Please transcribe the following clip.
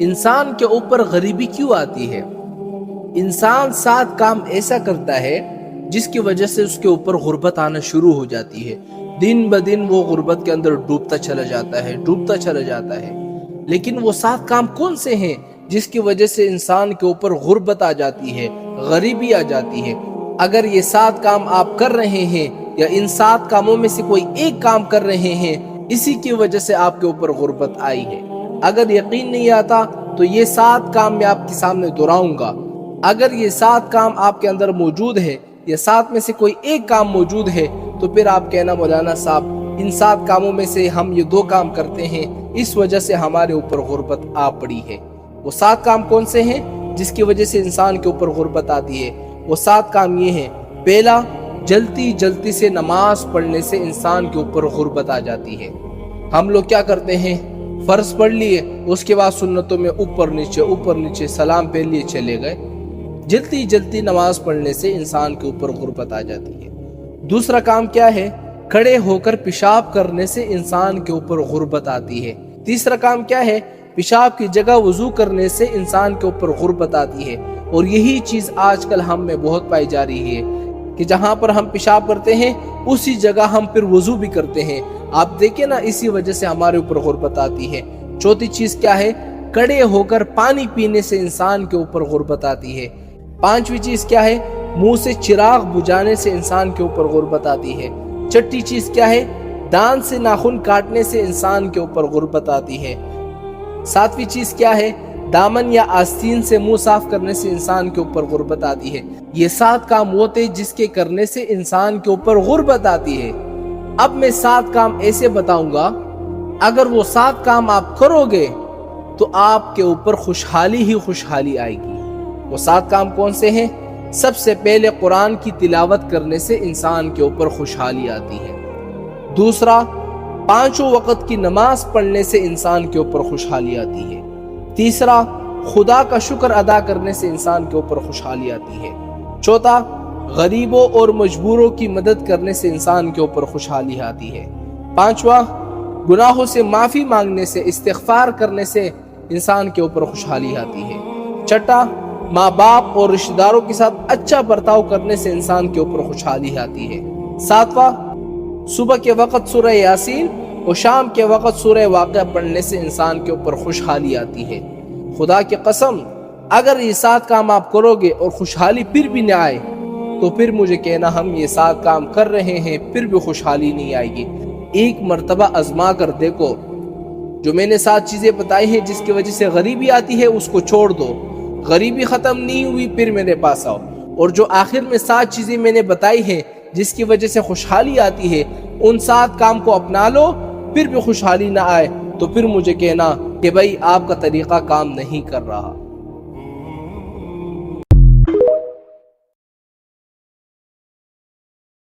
انسان کے اوپر غریبی کیوں آتی ہے؟ انسان 7 کام ایسا کرتا ہے جس کی وجہ سے اس کے اوپر غربت آنا شروع ہو جاتی ہے۔ دن بدن وہ غربت کے اندر ڈوبتا چلا جاتا ہے۔ لیکن وہ 7 کام کون سے ہیں جس کی وجہ سے انسان کے اوپر غربت آ جاتی ہے، غریبی آ جاتی ہے؟ اگر یہ 7 کام آپ کر رہے ہیں یا ان 7 کاموں میں سے کوئی ایک کام کر رہے ہیں، اسی کی وجہ سے آپ کے اوپر غربت آئی ہے۔ اگر یقین نہیں آتا تو یہ 7 کام میں آپ کے سامنے دہراؤں گا۔ اگر یہ 7 کام آپ کے اندر موجود ہے یا 7 میں سے کوئی ایک کام موجود ہے تو پھر آپ کہنا مولانا صاحب ان 7 کاموں میں سے ہم یہ 2 کام کرتے ہیں، اس وجہ سے ہمارے اوپر غربت آ پڑی ہے۔ وہ 7 کام کون سے ہیں جس کی وجہ سے انسان کے اوپر غربت آتی ہے؟ وہ 7 کام یہ ہیں۔ پہلا، جلدی سے نماز پڑھنے سے انسان کے اوپر غربت آ جاتی ہے۔ ہم لوگ کیا کرتے ہیں؟ فرض پڑھ لیے، اس کے بعد سنتوں میں اوپر نیچے سلام پھیر لیے چلے گئے۔ جلدی نماز پڑھنے سے انسان کے اوپر غربت آ جاتی ہے۔ دوسرا کام کیا ہے؟ کھڑے ہو کر پیشاب کرنے سے انسان کے اوپر غربت آتی ہے۔ تیسرا کام کیا ہے؟ پیشاب کی جگہ وضو کرنے سے انسان کے اوپر غربت آتی ہے۔ اور یہی چیز آج کل ہم میں بہت پائی جا رہی ہے کہ جہاں پر ہم پیشاب کرتے ہیں اسی جگہ ہم پھر وضو بھی کرتے ہیں۔ آپ دیکھیں نا، اسی وجہ سے ہمارے اوپر غربت آتی ہے۔ چوتھی چیز کیا ہے؟ کھڑے ہو کر پانی پینے سے انسان کے اوپر غربت آتی ہے۔ پانچویں چیز کیا ہے؟ منہ سے چراغ بجھانے سے انسان کے اوپر غربت آتی ہے۔ چھٹی چیز کیا ہے؟ دانت سے ناخن کاٹنے سے انسان کے اوپر غربت آتی ہے۔ ساتویں چیز کیا ہے؟ دامن یا آستین سے منہ صاف کرنے سے انسان کے اوپر غربت آتی ہے۔ یہ 7 کام ہوتے جس کے کرنے سے انسان کے اوپر غربت آتی ہے۔ اب میں 7 کام ایسے بتاؤں گا، اگر وہ 7 کام آپ کرو گے تو آپ کے اوپر خوشحالی آئے گی۔ وہ 7 کام کون سے ہیں؟ سب سے پہلے قرآن کی تلاوت کرنے سے انسان کے اوپر خوشحالی آتی ہے۔ دوسرا، 5 وقت کی نماز پڑھنے سے انسان کے اوپر خوشحالی آتی ہے۔ تیسرا، خدا کا شکر ادا کرنے سے انسان کے اوپر خوشحالی آتی ہے۔ چوتھا، غریبوں اور مجبوروں کی مدد کرنے سے انسان کے اوپر خوشحالی آتی ہے۔ پانچواں، گناہوں سے معافی مانگنے سے، استغفار کرنے سے انسان کے اوپر خوشحالی آتی ہے۔ چھٹا، ماں باپ اور رشتہ داروں کے ساتھ اچھا برتاؤ کرنے سے انسان کے اوپر خوشحالی آتی ہے۔ ساتواں، صبح کے وقت سورہ یاسین اور شام کے وقت سورہ واقعہ پڑھنے سے انسان کے اوپر خوشحالی آتی ہے۔ خدا کی قسم، اگر یہ 7 کام آپ کرو گے اور خوشحالی پھر بھی نہ آئے تو پھر مجھے کہنا ہم یہ 7 کام کر رہے ہیں پھر بھی خوشحالی نہیں آئے گی۔ ایک مرتبہ آزما کر دیکھو، جو میں نے 7 چیزیں بتائی ہیں جس کی وجہ سے غریبی آتی ہے اس کو چھوڑ دو۔ غریبی ختم نہیں ہوئی پھر میرے پاس آؤ، اور جو آخر میں 7 چیزیں میں نے بتائی ہیں جس کی وجہ سے خوشحالی آتی ہے ان 7 کام کو اپنا لو، پھر بھی خوشحالی نہ آئے تو پھر مجھے کہنا کہ بھائی آپ کا طریقہ کام نہیں کر رہا۔